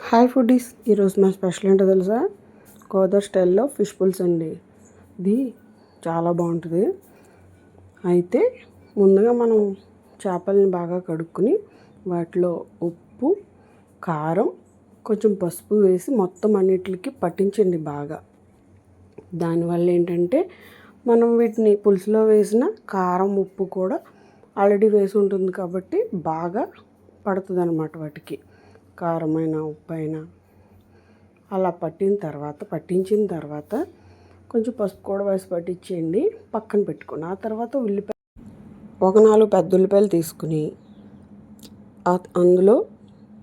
Hi foodies, ఈరోజు మా special ఏంటో తెలుసా? గోదావరి స్టైల్లో ఫిష్ పులుసు అండి. ఇది చాలా బాగుంటుంది. అయితే ముందుగా మనం చేపల్ని బాగా కడుక్కొని వాటిలో ఉప్పు, కారం, కొంచెం పసుపు వేసి మొత్తం అన్నిటికి పట్టించండి బాగా. దానివల్ల ఏంటంటే మనం వీటిని పులుసులో వేసిన కారం, ఉప్పు కూడా ఆల్రెడీ వేసి ఉంటుంది కాబట్టి బాగా పడుతుంది అన్నమాట. వాటికి కారమైన, ఉప్పైనా అలా పట్టించిన తర్వాత కొంచెం పసుపు కూడా వేసి పట్టించేయండి. పక్కన పెట్టుకుని ఆ తర్వాత ఒక 4 పెద్ద ఉల్లిపాయలు తీసుకుని అందులో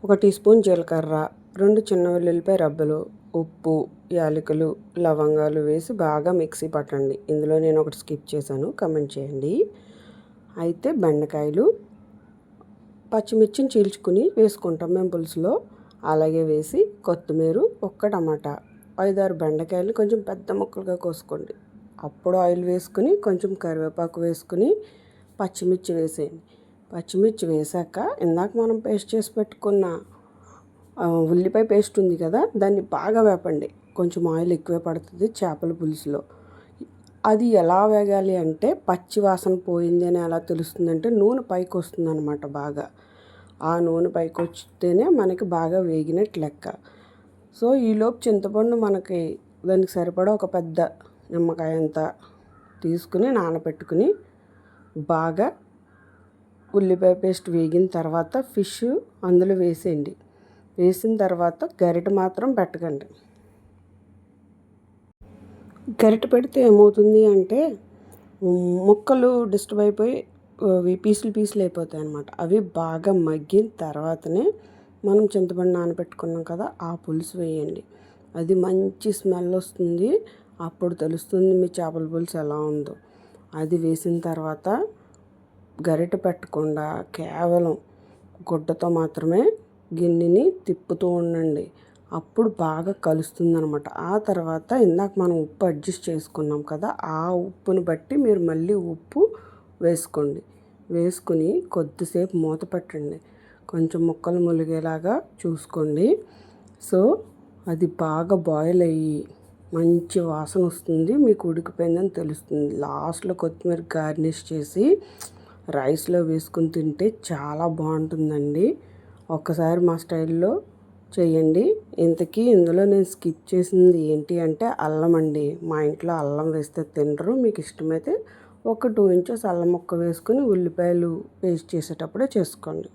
1 టీ స్పూన్ జీలకర్ర, 2 చిన్న వెల్లుల్లిపాయ రబ్బలు, ఉప్పు, యాలకులు, లవంగాలు వేసి బాగా మిక్సీ పట్టండి. ఇందులో నేను ఒకటి స్కిప్ చేశాను, కమెంట్ చేయండి. అయితే బెండకాయలు, పచ్చిమిర్చిని చీల్చుకుని వేసుకుంటాం మేము పులుసులో. అలాగే వేసి కొత్తిమీర, 1 టమాటా, 5-6 బెండకాయలు కొంచెం పెద్ద ముక్కలుగా కోసుకోండి. అప్పుడు ఆయిల్ వేసుకుని కొంచెం కరివేపాకు వేసుకుని పచ్చిమిర్చి వేసేయండి. పచ్చిమిర్చి వేసాక ఇందాక మనం పేస్ట్ చేసి పెట్టుకున్న ఉల్లిపాయ పేస్ట్ ఉంది కదా, దాన్ని బాగా వేపండి. కొంచెం ఆయిల్ ఎక్కువే పడుతుంది చేపల పులుసులో. అది ఎలా వేగాలి అంటే పచ్చి వాసన పోయింది అని ఎలా తెలుస్తుందంటే నూనె పైకి వస్తుంది అనమాట. బాగా ఆ నూనె పైకి వచ్చితేనే మనకి బాగా వేగినట్టు లెక్క. సో ఈలోపు చింతపండు మనకి దానికి సరిపడా ఒక పెద్ద నిమ్మకాయ అంతా తీసుకుని నానబెట్టుకుని బాగా ఉల్లిపాయ పేస్ట్ వేగిన తర్వాత ఫిష్ అందులో వేసేయండి. వేసిన తర్వాత గరిటె మాత్రం పెట్టకండి. గరిటె పెడితే ఏమవుతుంది అంటే ముక్కలు డిస్టర్బ్ అయిపోయి పీసులు అయిపోతాయి అన్నమాట. అవి బాగా మగ్గిన తర్వాతనే మనం చింతపండు నానబెట్టుకున్నాం కదా, ఆ పులుసు వేయండి. అది మంచి స్మెల్ వస్తుంది. అప్పుడు తెలుస్తుంది మీ చేపల పులుసు ఎలా ఉందో. అది వేసిన తర్వాత గరిటె పెట్టకుండా కేవలం గుడ్డతో మాత్రమే గిన్నెని తిప్పుతూ ఉండండి. అప్పుడు బాగా కలుస్తుంది అనమాట. ఆ తర్వాత ఇందాక మనం ఉప్పు అడ్జస్ట్ చేసుకున్నాం కదా, ఆ ఉప్పుని బట్టి మీరు మళ్ళీ ఉప్పు వేసుకోండి. వేసుకుని కొద్దిసేపు మూత పెట్టండి. కొంచెం ముక్కలు ములిగేలాగా చూసుకోండి. సో అది బాగా బాయిల్ అయ్యి మంచి వాసన వస్తుంది, మీకు ఉడికిపోయిందని తెలుస్తుంది. లాస్ట్లో కొత్తిమీర గార్నిష్ చేసి రైస్లో వేసుకుని తింటే చాలా బాగుంటుందండి. ఒక్కసారి మా స్టైల్లో చేయండి. ఇందులో నేను స్కిప్ చేసింది ఏంటి అంటే అల్లం అండి. మా ఇంట్లో అల్లం వేస్తే తినరు. మీకు ఇష్టమైతే ఒక 2 ఇంచెస్ అల్లం ముక్క వేసుకుని ఉల్లిపాయలు పేస్ట్ చేసేటప్పుడే చేసుకోండి.